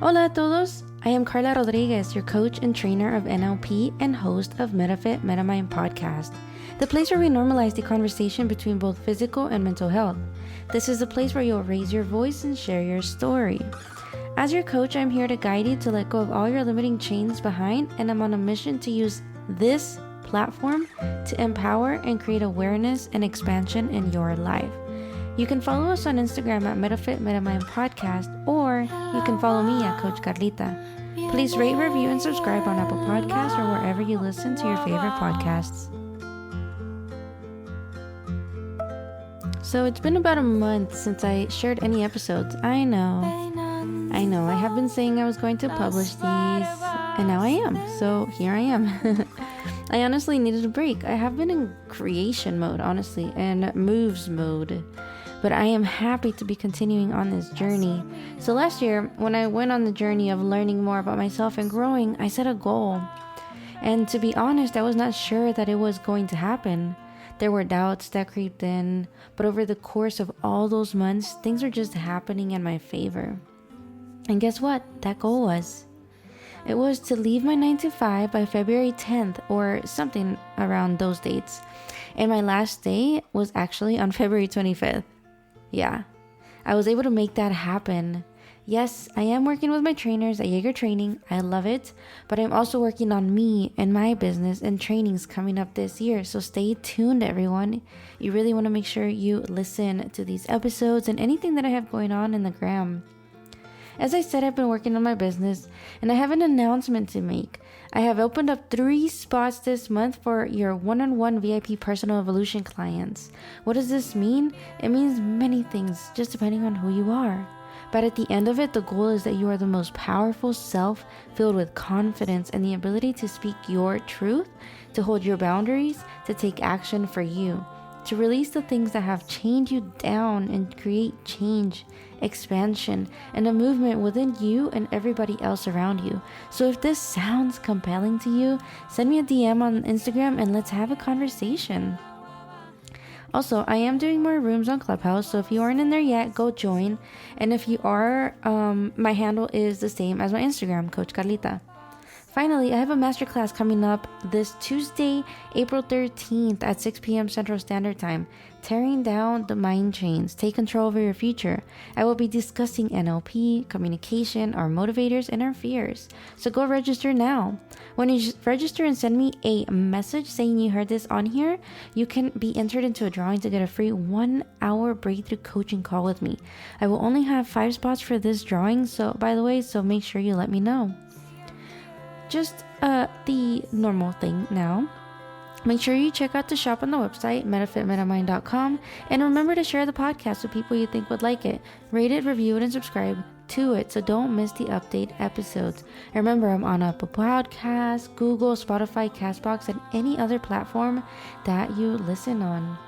Hola a todos. I am Carla Rodriguez, your coach and trainer of NLP and host of Metafit Metamind Podcast, the place where we normalize the conversation between both physical and mental health. This is the place where you'll raise your voice and share your story. As your coach, I'm here to guide you to let go of all your limiting chains behind, and I'm on a mission to use this platform to empower and create awareness and expansion in your life. You can follow us on Instagram at Metafit Metamind Podcast, or you can follow me at Coach Carlita. Please rate, review, and subscribe on Apple Podcasts or wherever you listen to your favorite podcasts. So it's been about a month since I shared any episodes. I know. I have been saying I was going to publish these, and now I am. So here I am. I honestly needed a break. I have been in creation mode, honestly, and moves mode. But I am happy to be continuing on this journey. So last year, when I went on the journey of learning more about myself and growing, I set a goal. And to be honest, I was not sure that it was going to happen. There were doubts that creeped in, but over the course of all those months, things were just happening in my favor. And guess what? That goal was. It was to leave my 9-to-5 by February 10th or something around those dates. And my last day was actually on February 25th. Yeah, I was able to make that happen. Yes, I am working with my trainers at Jaeger Training. I love it. But I'm also working on me and my business and trainings coming up this year. So stay tuned, everyone. You really want to make sure you listen to these episodes and anything that I have going on in the gram. As I said, I've been working on my business, and I have an announcement to make. I have opened up 3 spots this month for your one-on-one VIP personal evolution clients. What does this mean? It means many things, just depending on who you are. But at the end of it, the goal is that you are the most powerful self, filled with confidence and the ability to speak your truth, to hold your boundaries, to take action for you, to release the things that have chained you down and create change, expansion, and a movement within you and everybody else around you. So if this sounds compelling to you, send me a DM on Instagram and let's have a conversation. Also, I am doing more rooms on Clubhouse, so if you aren't in there yet, go join. And if you are, my handle is the same as my Instagram, Coach Carlita. Finally, I have a masterclass coming up this Tuesday, April 13th at 6 p.m. Central Standard Time. Tearing down the mind chains. Take control over your future. I will be discussing NLP, communication, our motivators, and our fears. So go register now. When you register and send me a message saying you heard this on here, you can be entered into a drawing to get a free 1-hour breakthrough coaching call with me. I will only have 5 spots for this drawing, so make sure you let me know. Just the normal thing now. Make sure you check out the shop on the website, metafitmetamind.com, and remember to share the podcast with people you think would like it. Rate it, review it, and subscribe to it so don't miss the update episodes. And remember, I'm on Apple Podcasts, Google, Spotify, Castbox, and any other platform that you listen on.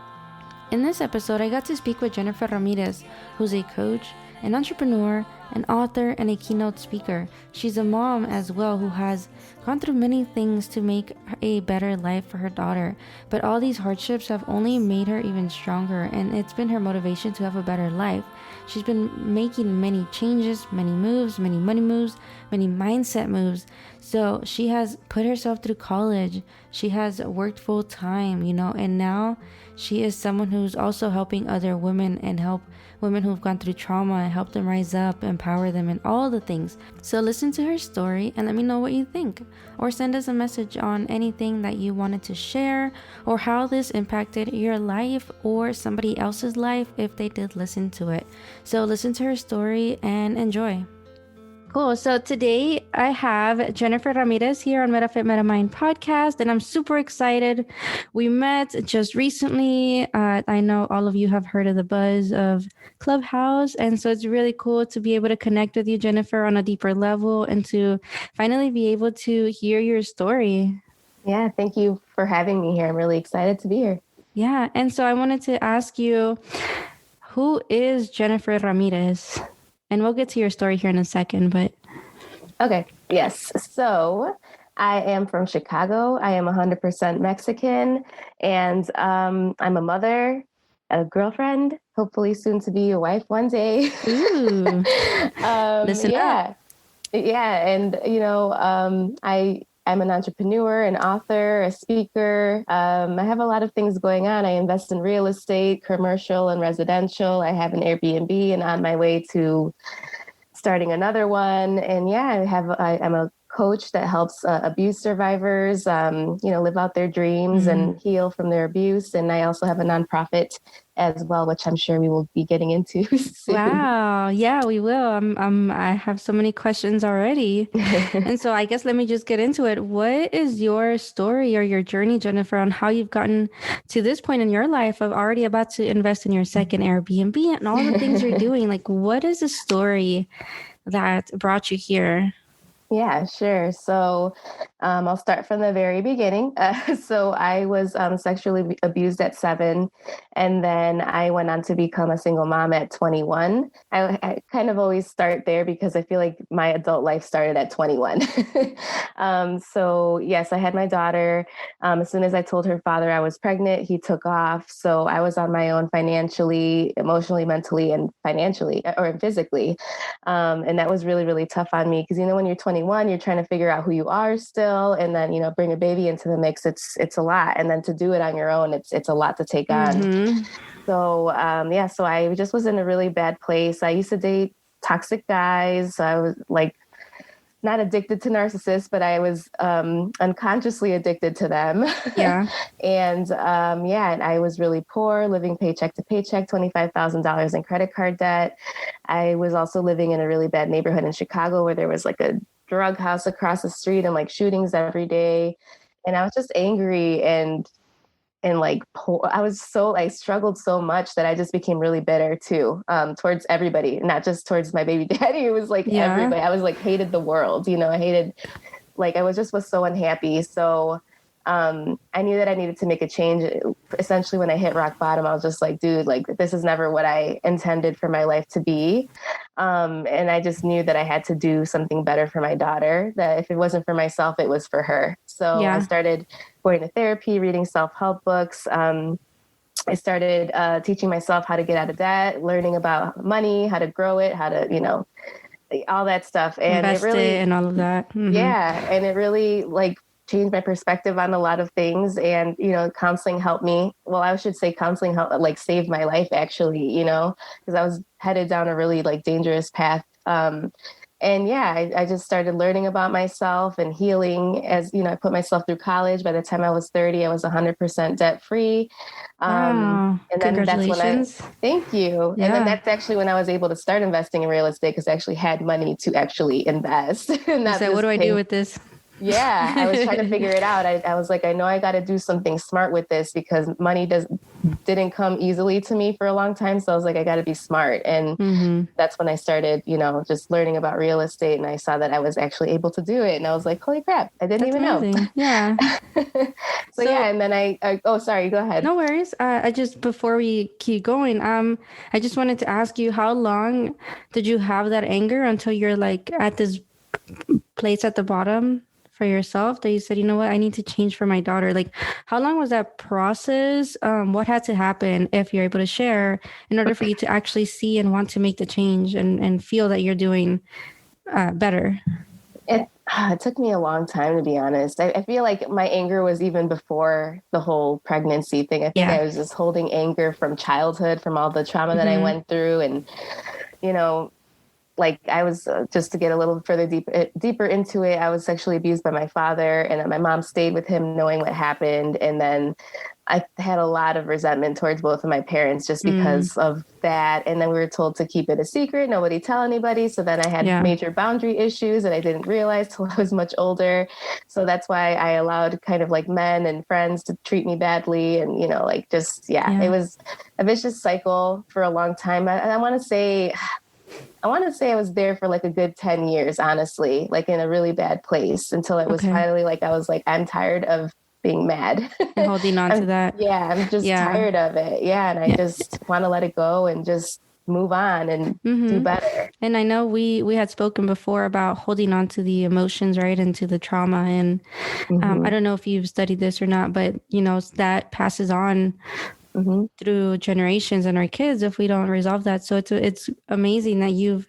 In this episode, I got to speak with Jennifer Ramirez, who's a coach, an entrepreneur, an author, and a keynote speaker. She's a mom as well who has gone through many things to make a better life for her daughter. But all these hardships have only made her even stronger, and it's been her motivation to have a better life. She's been making many changes, many moves, many money moves, many mindset moves. So she has put herself through college. She has worked full time, and now she is someone who's also helping other women and help women who've gone through trauma and help them rise up, empower them, and all the things. So listen to her story and let me know what you think. Or send us a message on anything that you wanted to share or how this impacted your life or somebody else's life if they did listen to it. So listen to her story and enjoy. Cool. So today I have Jennifer Ramirez here on Metafit Metamind Podcast, and I'm super excited. We met just recently. I know all of you have heard of the buzz of Clubhouse, and so it's really cool to be able to connect with you, Jennifer, on a deeper level and to finally be able to hear your story. Yeah, thank you for having me here. I'm really excited to be here. Yeah, and so I wanted to ask you, who is Jennifer Ramirez? And we'll get to your story here in a second, but... Okay, yes. So I am from Chicago. I am 100% Mexican, and I'm a mother, a girlfriend, hopefully soon to be a wife one day. Ooh. Listen up. Yeah, and I'm an entrepreneur, an author, a speaker. I have a lot of things going on. I invest in real estate, commercial and residential. I have an Airbnb, and on my way to starting another one. And yeah, I'm a coach that helps abuse survivors, live out their dreams and heal from their abuse. And I also have a nonprofit as well, which I'm sure we will be getting into soon. Wow. Yeah, we will. I have so many questions already. And so I guess let me just get into it. What is your story or your journey, Jennifer, on how you've gotten to this point in your life of already about to invest in your second Airbnb and all the things you're doing? Like, what is the story that brought you here? Yeah, sure. So I'll start from the very beginning. So I was sexually abused at 7, and then I went on to become a single mom at 21. I kind of always start there because I feel like my adult life started at 21. So yes, I had my daughter. As soon as I told her father I was pregnant, he took off. So I was on my own financially, emotionally, mentally, and financially or physically. And that was really, really tough on me because, when you're 21, you're trying to figure out who you are still. And then, bring a baby into the mix. It's a lot. And then to do it on your own, it's a lot to take on. So, so I just was in a really bad place. I used to date toxic guys. I was like, not addicted to narcissists, but I was unconsciously addicted to them. Yeah. And and I was really poor, living paycheck to paycheck, $25,000 in credit card debt. I was also living in a really bad neighborhood in Chicago where there was like a drug house across the street and like shootings every day. And I was just angry and like poor. I struggled so much that I just became really bitter too, towards everybody, not just towards my baby daddy. It was like everybody. I was like hated the world, I hated, like I was so unhappy. So I knew that I needed to make a change. Essentially, when I hit rock bottom, I was just like, dude, like this is never what I intended for my life to be. And I just knew that I had to do something better for my daughter, that if it wasn't for myself, it was for her. So I started going to therapy, reading self-help books. I started teaching myself how to get out of debt, learning about money, how to grow it, how to, all that stuff. And invest it really, and all of that. yeah. And it really like changed my perspective on a lot of things. And, counseling helped me. Well, I should say counseling helped, like saved my life actually, because I was headed down a really like dangerous path. And yeah, I just started learning about myself and healing as, I put myself through college. By the time I was 30, I was 100% debt free. Wow. And then Congratulations. thank you. Yeah. And then that's actually when I was able to start investing in real estate because I actually had money to actually invest. You said, what do I do with this? Yeah, I was trying to figure it out. I was like, I know I got to do something smart with this because money didn't come easily to me for a long time. So I was like, I got to be smart. And that's when I started, just learning about real estate. And I saw that I was actually able to do it. And I was like, holy crap, I didn't even know. Yeah. so yeah, and then oh, sorry, go ahead. No worries. I just, before we keep going, I just wanted to ask you, how long did you have that anger until you're like at this place at the bottom for yourself that you said, you know what, I need to change for my daughter? Like, how long was that process? What had to happen, if you're able to share, in order for you to actually see and want to make the change and feel that you're doing better? It took me a long time, to be honest. I feel like my anger was even before the whole pregnancy thing. I think I was just holding anger from childhood, from all the trauma that I went through. And, like I was, just to get a little further deeper into it, I was sexually abused by my father, and my mom stayed with him knowing what happened. And then I had a lot of resentment towards both of my parents just because of that. And then we were told to keep it a secret, nobody tell anybody. So then I had major boundary issues that I didn't realize till I was much older. So that's why I allowed kind of like men and friends to treat me badly. And, it was a vicious cycle for a long time. I want to say I was there for like a good 10 years, honestly, like in a really bad place until it was finally like, I was like, I'm tired of being mad. And holding on to that. Yeah, I'm just tired of it. Yeah. And I just want to let it go and just move on and do better. And I know we had spoken before about holding on to the emotions, right, and to the trauma. And I don't know if you've studied this or not, but, that passes on through generations and our kids if we don't resolve that. So it's amazing that you've,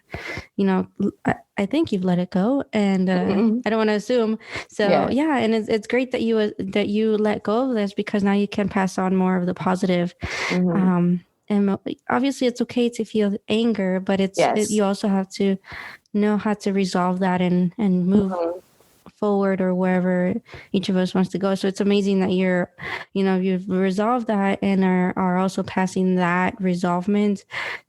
I think you've let it go, and I don't want to assume. So yeah, and it's great that you let go of this, because now you can pass on more of the positive. And obviously it's okay to feel anger, but you also have to know how to resolve that and move forward, or wherever each of us wants to go. So it's amazing that you've resolved that and are also passing that resolvement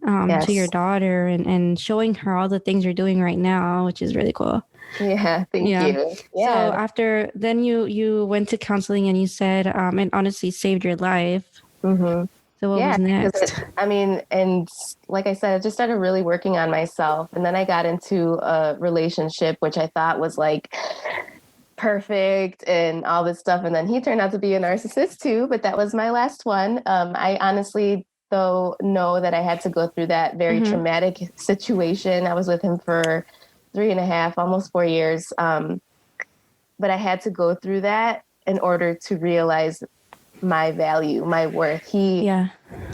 to your daughter, and showing her all the things you're doing right now, which is really cool. Yeah, thank you. Yeah. So after then you went to counseling, and you said it honestly saved your life. So what was next? And like I said, I just started really working on myself. And then I got into a relationship, which I thought was like perfect and all this stuff. And then he turned out to be a narcissist too, but that was my last one. I honestly, though, know that I had to go through that very traumatic situation. I was with him for 3.5, almost 4 years. But I had to go through that in order to realize my value, my worth.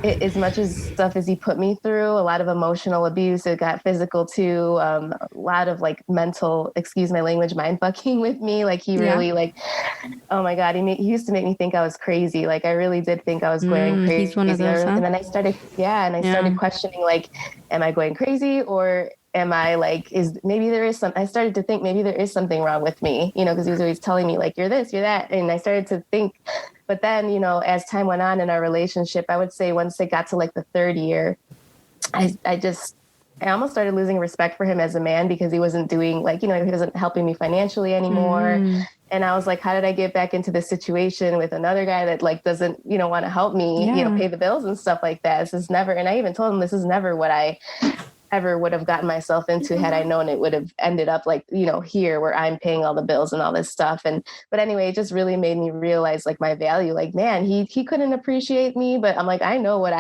As much as stuff as he put me through, a lot of emotional abuse, it got physical too. A lot of like mental, excuse my language, mind fucking with me. Like he really oh my God, he used to make me think I was crazy. Like I really did think I was going crazy. He's one of those, huh? And then I started, started questioning, like, am I going crazy, or am I like, I started to think maybe there is something wrong with me, because he was always telling me like, you're this, you're that. And I started to think, but then, as time went on in our relationship, I would say once it got to like the third year, I almost started losing respect for him as a man, because he wasn't doing he wasn't helping me financially anymore. And I was like, how did I get back into this situation with another guy that like doesn't, want to help me, pay the bills and stuff like that? This is never, and I even told him this is never what I ever would have gotten myself into had I known it would have ended up like, here where I'm paying all the bills and all this stuff. But anyway, it just really made me realize like my value, like, man, he couldn't appreciate me, but I'm like, I know what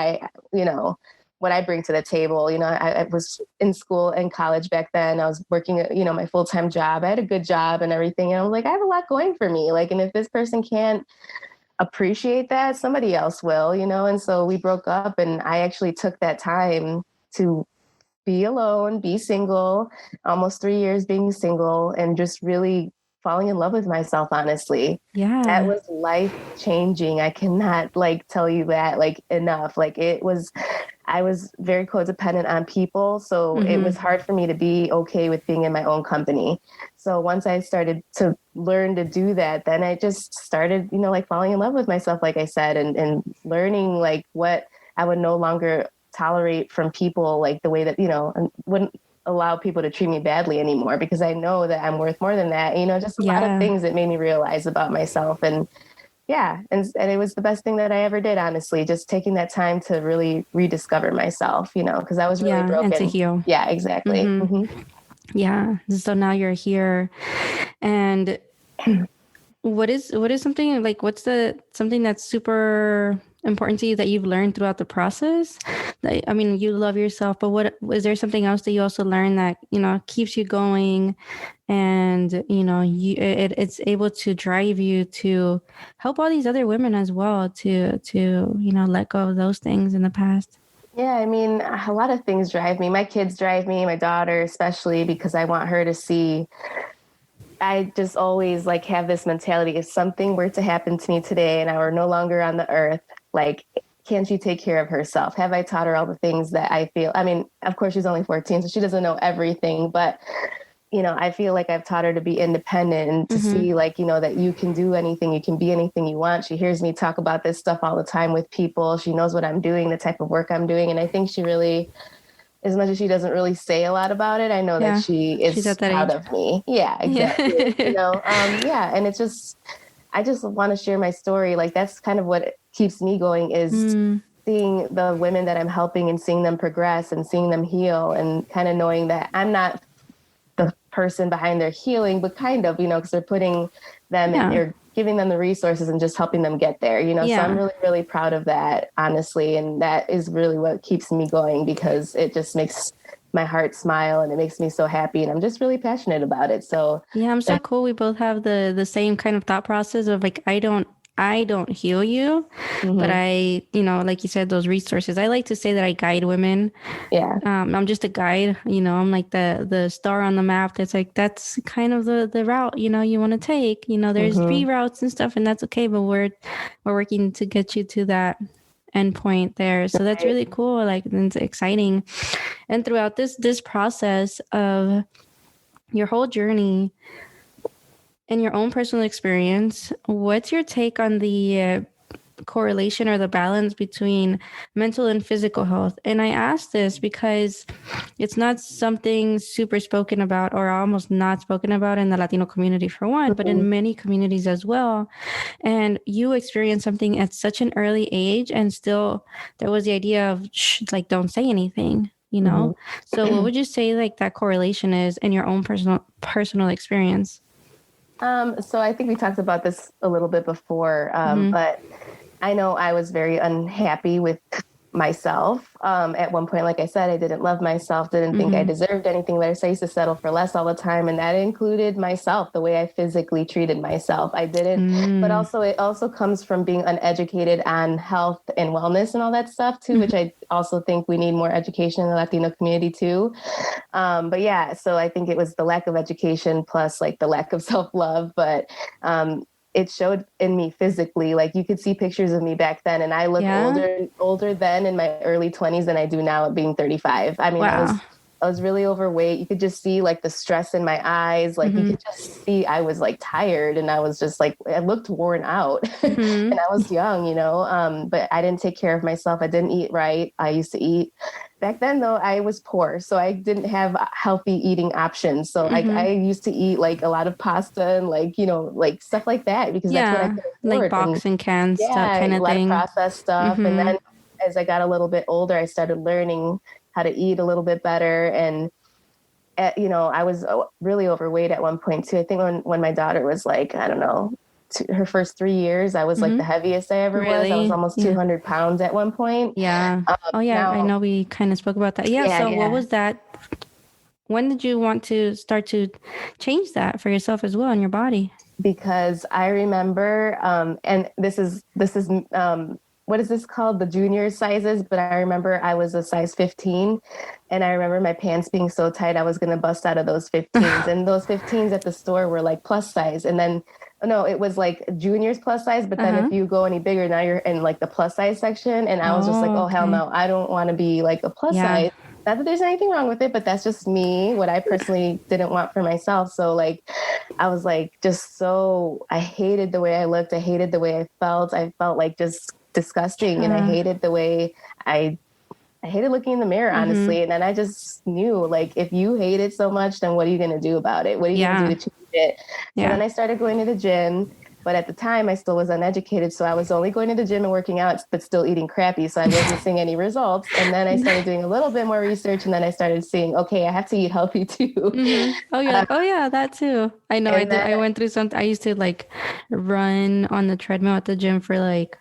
what I bring to the table. I was in school and college back then. I was working, my full-time job. I had a good job and everything. And I was like, I have a lot going for me. Like, and if this person can't appreciate that, somebody else will, And so we broke up, and I actually took that time to be alone, be single, almost 3 years being single, and just really falling in love with myself, honestly. Yeah. That was life changing. I cannot tell you that enough. I was very codependent on people. So it was hard for me to be okay with being in my own company. So once I started to learn to do that, then I just started, falling in love with myself, like I said, and learning what I would no longer tolerate from people, like the way that, and wouldn't allow people to treat me badly anymore, because I know that I'm worth more than that. Just a lot of things that made me realize about myself. And and it was the best thing that I ever did, honestly, just taking that time to really rediscover myself, because I was really broken. And to heal. Yeah, exactly. Yeah. So now you're here. And what is something like, something that's super important to you that you've learned throughout the process? You love yourself, but what is there something else that you also learn that, keeps you going, and, it's able to drive you to help all these other women as well to, let go of those things in the past? Yeah, a lot of things drive me. My kids drive me, my daughter especially, because I want her to see. I just always have this mentality, if something were to happen to me today and I were no longer on the earth, can she take care of herself? Have I taught her all the things that I feel? Of course, she's only 14, so she doesn't know everything, but I feel like I've taught her to be independent and to see that you can do anything, you can be anything you want. She hears me talk about this stuff all the time with people. She knows what I'm doing, the type of work I'm doing. And I think she really, as much as she doesn't really say a lot about it, I know that she is proud of me. Yeah, exactly. And it's just, I just want to share my story. That's kind of what keeps me going, is seeing the women that I'm helping and seeing them progress and seeing them heal, and kind of knowing that I'm not the person behind their healing, but kind of, because they're putting them or giving them the resources and just helping them get there, So I'm really, really proud of that, honestly. And that is really what keeps me going, because it just makes my heart smile and it makes me so happy. And I'm just really passionate about it. So yeah, I'm so cool. We both have the same kind of thought process of I don't heal you, but I, like you said, those resources. I like to say that I guide women. Yeah. I'm just a guide, I'm like the star on the map. That's kind of the route, you want to take, there's 3 routes and stuff, and that's okay. But we're working to get you to that end point there. So that's really cool. Like, it's exciting. And throughout this process of your whole journey and your own personal experience, what's your take on the correlation or the balance between mental and physical health? And I ask this because it's not something super spoken about, or almost not spoken about in the Latino community for one, but in many communities as well. And you experienced something at such an early age, and still there was the idea of like, don't say anything, So what would you say like that correlation is in your own personal experience? So I think we talked about this a little bit before, but I know I was very unhappy with myself. At one point, like I said, I didn't love myself, didn't think I deserved anything less. I used to settle for less all the time. And that included myself, the way I physically treated myself. I didn't, but also it also comes from being uneducated on health and wellness and all that stuff too, which I also think we need more education in the Latino community too. But yeah, so I think it was the lack of education plus like the lack of self-love, but it showed in me physically. Like, you could see pictures of me back then, and I look older then in my early 20s than I do now at being 35. I mean, Wow. I was really overweight. You could just see like the stress in my eyes. Like you could just see I was like tired, and I was just like, I looked worn out and I was young, but I didn't take care of myself. I didn't eat right. I used to eat. Back then, though, I was poor, so I didn't have healthy eating options. So like I used to eat like a lot of pasta and like, like stuff like that, because that's what I could afford. Like box and can stuff kind of a lot thing. of processed stuff. And then as I got a little bit older, I started learning how to eat a little bit better. And, I was really overweight at one point too. I think when my daughter was like, I don't know, her first 3 years, I was like the heaviest I ever was. I was almost 200 pounds at one point. Yeah. Now, I know we kind of spoke about that. What was that? When did you want to start to change that for yourself as well in your body? Because I remember, and this is what is this called? The junior sizes. But I remember I was a size 15, and I remember my pants being so tight, I was going to bust out of those 15s. And those 15s at the store were like plus size. And then, no, it was like juniors plus size. But then if you go any bigger, now you're in like the plus size section. And I was just like, oh, hell no, I don't want to be like a plus size. Not that there's anything wrong with it, but that's just me, what I personally didn't want for myself. So like, I was like, I hated the way I looked. I hated the way I felt. I felt like just disgusting. And I hated the way I hated looking in the mirror, honestly. And then I just knew, like, if you hate it so much, then what are you going to do about it? What are you going to do to change it? So then I started going to the gym. But at the time, I still was uneducated. So I was only going to the gym and working out, but still eating crappy. So I wasn't seeing any results. And then I started doing a little bit more research. And then I started seeing, okay, I have to eat healthy too. Oh, you're like, oh yeah, that too. I know. I went through something. I used to like run on the treadmill at the gym for like,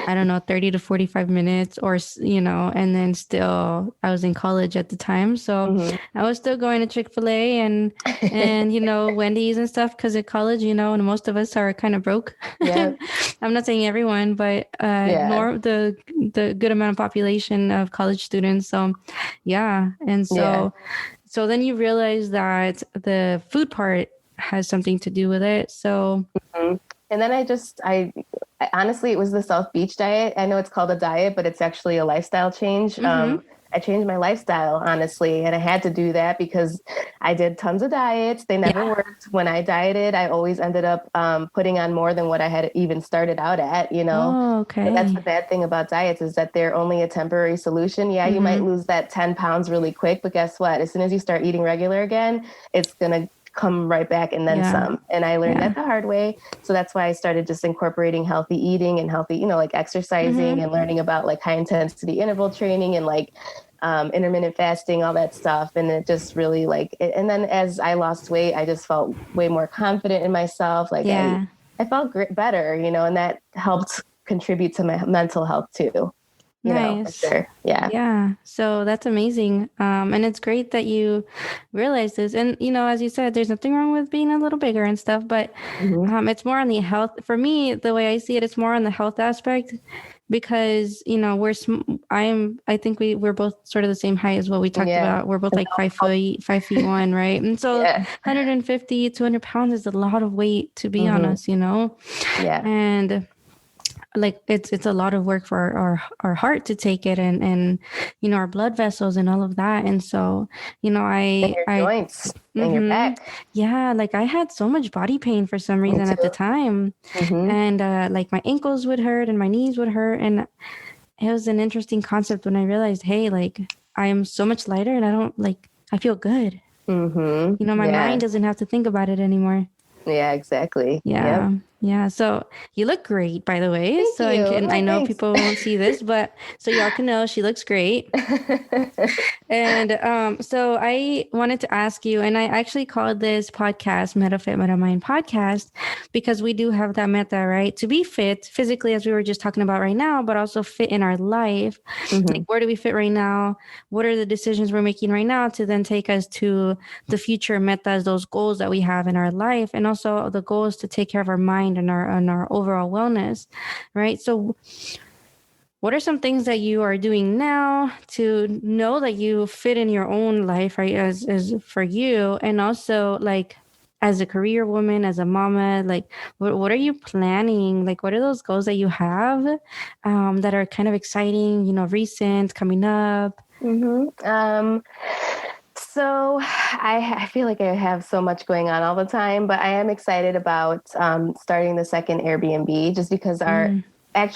I don't know, 30 to 45 minutes or, and then still I was in college at the time. So I was still going to Chick-fil-A and Wendy's and stuff. Cause at college, and most of us are kind of broke. Yeah. I'm not saying everyone, but, nor the good amount of population of college students. So yeah. And so then you realize that the food part has something to do with it. So, and then I honestly, it was the South Beach diet. I know it's called a diet, but it's actually a lifestyle change. I changed my lifestyle, honestly, and I had to do that because I did tons of diets. They never worked. When I dieted, I always ended up putting on more than what I had even started out at, Oh, okay. But that's the bad thing about diets, is that they're only a temporary solution. Yeah, you might lose that 10 pounds really quick, but guess what? As soon as you start eating regular again, it's going to come right back and then some. And I learned that the hard way. So that's why I started just incorporating healthy eating and healthy, like exercising and learning about like high intensity interval training and like intermittent fasting, all that stuff. And it just really and then as I lost weight, I just felt way more confident in myself. Like I felt better, and that helped contribute to my mental health too. For Nice. sure. Yeah. Yeah. So that's amazing. And it's great that you realize this. And, as you said, there's nothing wrong with being a little bigger and stuff, but Mm-hmm. it's more on the health. For me, the way I see it, it's more on the health aspect because, I think we're both sort of the same height as what we talked Yeah. about. We're both like 5 feet 1, right? And so Yeah. 150, 200 pounds is a lot of weight to be on Mm-hmm. us, Yeah. and like it's a lot of work for our heart to take it and our blood vessels and all of that. And so And I your I joints and your mm-hmm, back. yeah, like I had so much body pain for some Me reason at the too. time. Mm-hmm. And like my ankles would hurt and my knees would hurt, and it was an interesting concept when I realized, hey, like I am so much lighter and I feel good. Mm-hmm. My mind Yeah. doesn't have to think about it anymore. Yeah, exactly. Yep. Yeah. Yeah. So you look great, by the way. Thank So, you. and I Oh, know thanks. people won't see this, but so y'all can know she looks great. And so I wanted to ask you, and I actually called this podcast Metafit Metamind Podcast because we do have that meta, right? To be fit physically, as we were just talking about right now, but also fit in our life. Mm-hmm. Like, where do we fit right now? What are the decisions we're making right now to then take us to the future metas, those goals that we have in our life, and also the goals to take care of our mind and our overall wellness, right? So what are some things that you are doing now to know that you fit in your own life, right? As for you, and also like as a career woman, as a mama, like what are you planning? Like, what are those goals that you have that are kind of exciting, recent, coming up? Mm-hmm. So I feel like I have so much going on all the time, but I am excited about starting the second Airbnb just because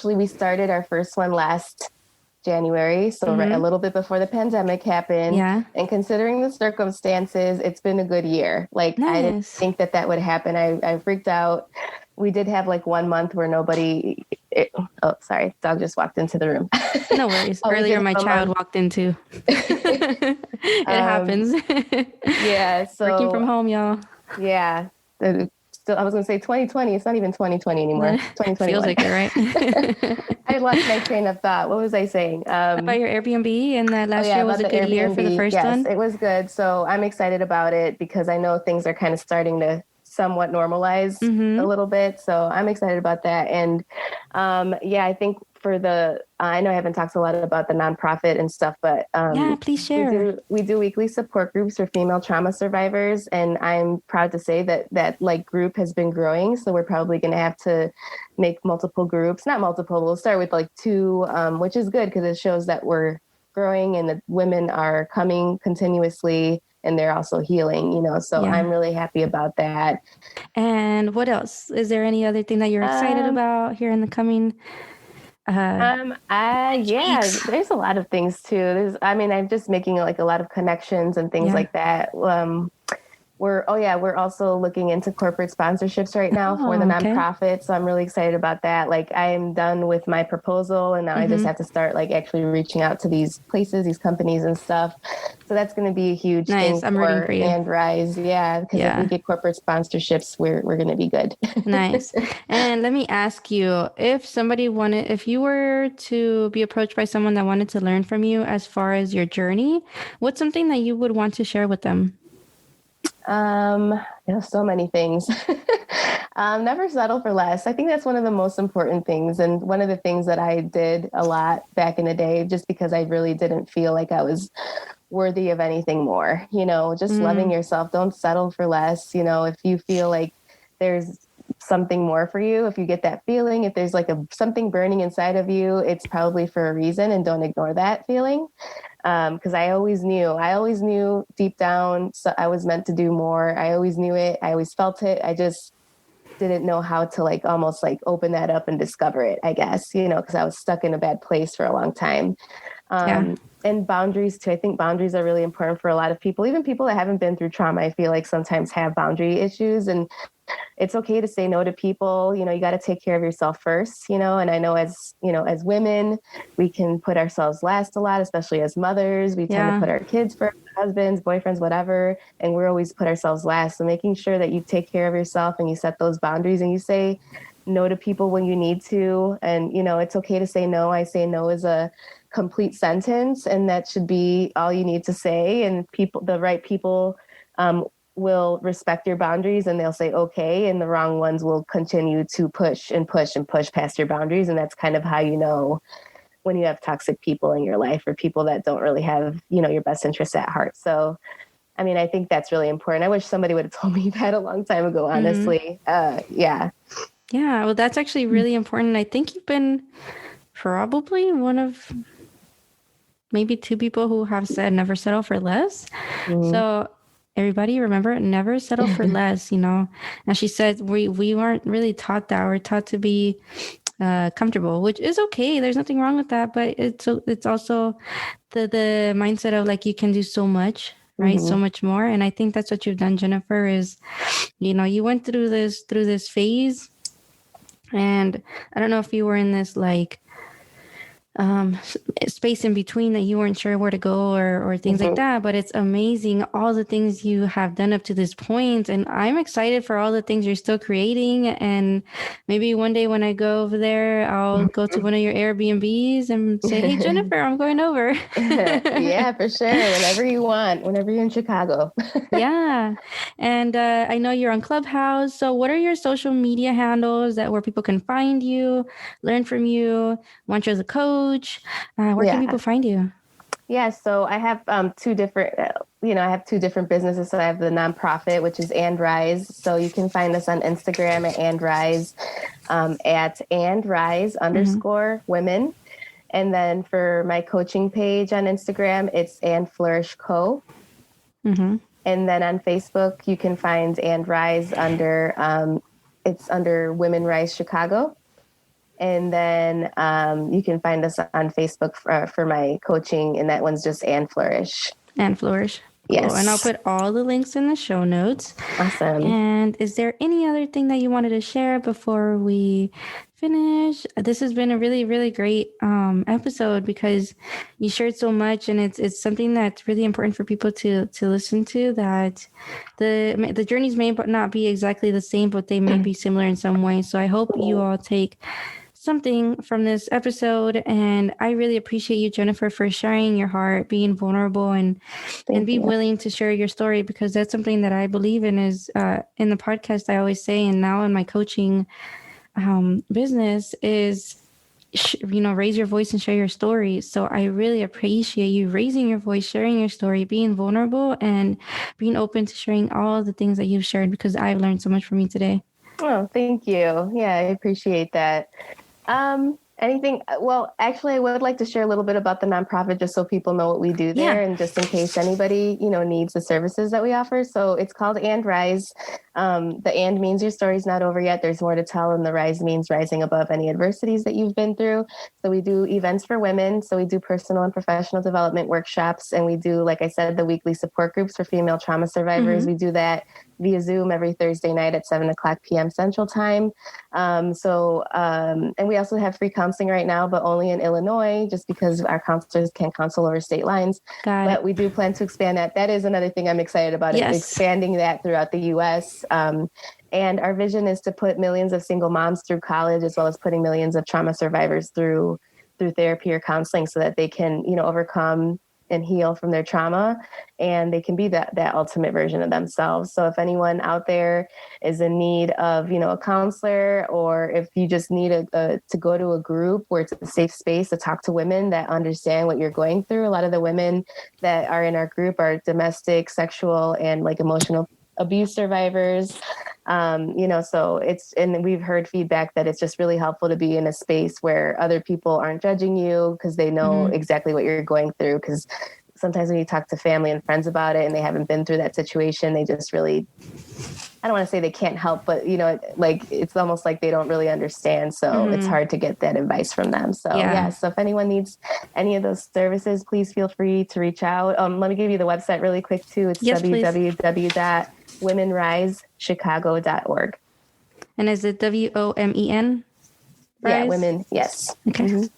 we started our first one last January, so right, a Mm-hmm. little bit before the pandemic happened. Yeah. And considering the circumstances, it's been a good year. Like I didn't Nice. think that would happen. I freaked out. We did have like 1 month where oh, sorry, dog just walked into the room. No worries. We did Earlier, my have a child month. walked into. It um, happens. yeah, Working from so home, y'all. yeah. Still, I was going to say 2020. It's not even 2020 anymore. It's Feels 2021. like it, right? I lost my train of thought. What was I saying? About your Airbnb and that Oh last yeah, year was about a the good year for the Airbnb. first Yes, one. it was good. So I'm excited about it because I know things are kind of starting to somewhat normalize a Mm-hmm. little bit. So I'm excited about that. And yeah, I think I know I haven't talked a lot about the nonprofit and stuff, but Yeah, please we share. do weekly support groups for female trauma survivors, and I'm proud to say that like group has been growing. So we're probably going to have to make multiple groups, not multiple. We'll start with like two, which is good because it shows that we're growing and the women are coming continuously and they're also healing, so Yeah. I'm really happy about that. And what else? Is there any other thing that you're excited um about here in the coming yeah, weeks? there's a lot of things too. I'm just making like a lot of connections and things Yeah. like that. We're also looking into corporate sponsorships right now for the Oh, okay. nonprofit. So I'm really excited about that. Like I am done with my proposal and now I just Mm-hmm. have to start like actually reaching out to these places, these companies and stuff. So that's going to be a huge Nice. thing I'm rooting for for you. And Rise. Yeah. Because if we Yeah. get corporate sponsorships, we're going to be good. Nice. And let me ask you, if you were to be approached by someone that wanted to learn from you as far as your journey, what's something that you would want to share with them? So many things. Never settle for less. I think that's one of the most important things. And one of the things that I did a lot back in the day, just because I really didn't feel like I was worthy of anything more, just loving Mm, yourself. Don't settle for less. If you feel like there's something more for you, if you get that feeling, if there's like something burning inside of you, it's probably for a reason, and don't ignore that feeling. Because I always knew deep down, so I was meant to do more. I always knew it. I always felt it. I just didn't know how to like almost like open that up and discover it, I guess, because I was stuck in a bad place for a long time. yeah. And boundaries too. I think boundaries are really important for a lot of people, even people that haven't been through trauma. I feel like sometimes have boundary issues, and it's okay to say no to people. You got to take care of yourself first, and I know as women, we can put ourselves last a lot, especially as mothers. We tend to Yeah. put our kids first, husbands, boyfriends, whatever, and we're always put ourselves last. So making sure that you take care of yourself and you set those boundaries and you say no to people when you need to. And, it's okay to say no. I say no as a complete sentence, and that should be all you need to say. And the right people will respect your boundaries, and they'll say okay, and the wrong ones will continue to push and push and push past your boundaries. And that's kind of how you know when you have toxic people in your life, or people that don't really have, your best interests at heart. So, I mean, I think that's really important. I wish somebody would have told me that a long time ago, honestly. Yeah. Yeah, well, that's actually really important. I think you've been probably one of maybe 2 people who have said never settle for less. So everybody remember, never settle for less, And she said we weren't really taught that. We're taught to be comfortable, which is okay. There's nothing wrong with that. But it's also the mindset of like you can do so much, right? So much more. And I think that's what you've done, Jennifer, is, you went through this phase. And I don't know if you were in this like space in between that you weren't sure where to go or things like that. But it's amazing all the things you have done up to this point. And I'm excited for all the things you're still creating. And maybe one day when I go over there, I'll go to one of your Airbnbs and say, hey, Jennifer, I'm going over. Yeah, for sure. Whenever you want, whenever you're in Chicago. Yeah. And I know you're on Clubhouse. So what are your social media handles where people can find you, learn from you, want you as a coach? Where can people find you? Yeah, so I have two different, businesses. So I have the nonprofit, which is And Rise. So you can find us on Instagram at And Rise, at And Rise _ women. And then for my coaching page on Instagram, it's And Flourish Co. And then on Facebook, you can find And Rise under Women Rise Chicago. And then you can find us on Facebook for my coaching, and that one's just And Flourish. And Flourish. Cool. Yes. And I'll put all the links in the show notes. Awesome. And is there any other thing that you wanted to share before we finish? This has been a really, really great episode because you shared so much, and it's something that's really important for people to listen to, that the journeys may not be exactly the same, but they may be similar in some way. So I hope you all take something from this episode, and I really appreciate you, Jennifer, for sharing your heart, being vulnerable, and be willing to share your story, because that's something that I believe in. Is in the podcast I always say, and now in my coaching business, is raise your voice and share your story. So I really appreciate you raising your voice, sharing your story, being vulnerable, and being open to sharing all the things that you've shared, because I've learned so much from you today. Oh, thank you. Yeah, I appreciate that. Anything? Well, actually, I would like to share a little bit about the nonprofit, just so people know what we do there, and just in case anybody, needs the services that we offer. So it's called And Rise. The And means your story's not over yet. There's more to tell, and the Rise means rising above any adversities that you've been through. So we do events for women. So we do personal and professional development workshops, and we do, like I said, the weekly support groups for female trauma survivors. We do that via Zoom every Thursday night at 7:00 p.m. Central Time. And we also have free counseling right now, but only in Illinois, just because our counselors can't counsel over state lines. But we do plan to expand that. That is another thing I'm excited about, is expanding that throughout the U.S. And our vision is to put millions of single moms through college, as well as putting millions of trauma survivors through therapy or counseling, so that they can, overcome and heal from their trauma, and they can be that ultimate version of themselves. So if anyone out there is in need of, a counselor, or if you just need to go to a group where it's a safe space to talk to women that understand what you're going through. A lot of the women that are in our group are domestic, sexual, and like emotional abuse survivors. So and we've heard feedback that it's just really helpful to be in a space where other people aren't judging you, because they know exactly what you're going through. Because sometimes when you talk to family and friends about it and they haven't been through that situation, they just really, I don't want to say they can't help, but it's almost like they don't really understand. So it's hard to get that advice from them. So so if anyone needs any of those services, please feel free to reach out. Let me give you the website really quick too. It's www.womenrisechicago.org. And is it WOMEN? Yeah, women. Yes. Okay.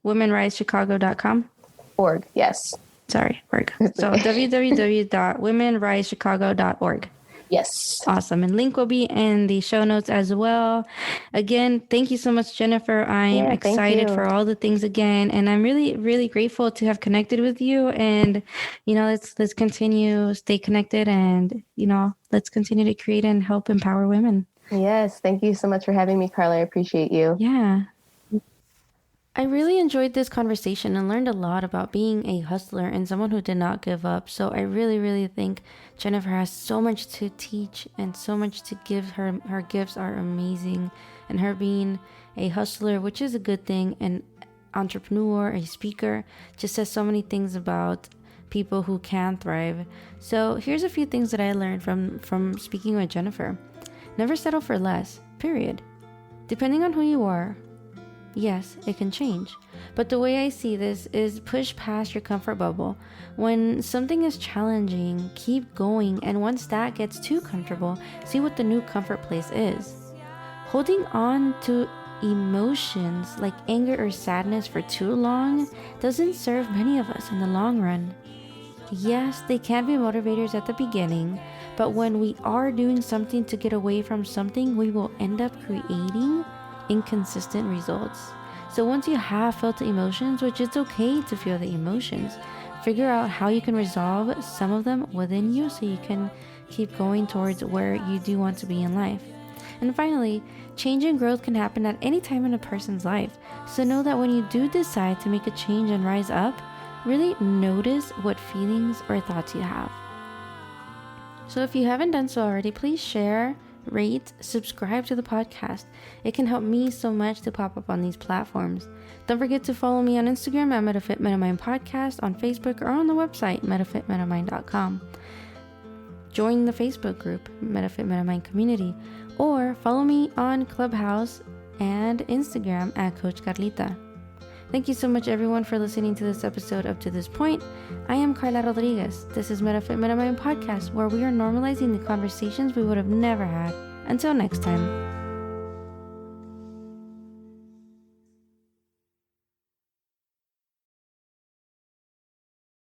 Womenrisechicago.com. Org. Yes. Sorry, org. So www.womenrisechicago.org. Yes. Awesome. And link will be in the show notes as well. Again, thank you so much, Jennifer. I'm excited for all the things again. And I'm really, really grateful to have connected with you. And, let's continue, stay connected, and, let's continue to create and help empower women. Yes. Thank you so much for having me, Carla. I appreciate you. Yeah. I really enjoyed this conversation and learned a lot about being a hustler and someone who did not give up. So I really, really think Jennifer has so much to teach and so much to give. Her gifts are amazing. And her being a hustler, which is a good thing, an entrepreneur, a speaker, just says so many things about people who can thrive. So here's a few things that I learned from speaking with Jennifer. Never settle for less, period. Depending on who you are, yes, it can change. But the way I see this is push past your comfort bubble. When something is challenging, keep going. And once that gets too comfortable, see what the new comfort place is. Holding on to emotions like anger or sadness for too long doesn't serve many of us in the long run. Yes, they can be motivators at the beginning, but when we are doing something to get away from something, we will end up creating inconsistent results. So once you have felt the emotions, which it's okay to feel the emotions, figure out how you can resolve some of them within you so you can keep going towards where you do want to be in life. And finally, change and growth can happen at any time in a person's life. So know that when you do decide to make a change and rise up, really notice what feelings or thoughts you have. So if you haven't done so already, please share, rate, subscribe to the podcast. It can help me so much to pop up on these platforms. Don't forget to follow me on Instagram at Metafit Metamind Podcast, on Facebook, or on the website metafitmetamind.com. Join the Facebook group Metafit Metamind Community, or follow me on Clubhouse and Instagram at Coach Carlita. Thank you so much, everyone, for listening to this episode up to this point. I am Carla Rodriguez. This is Metafit Metamind Podcast, where we are normalizing the conversations we would have never had. Until next time.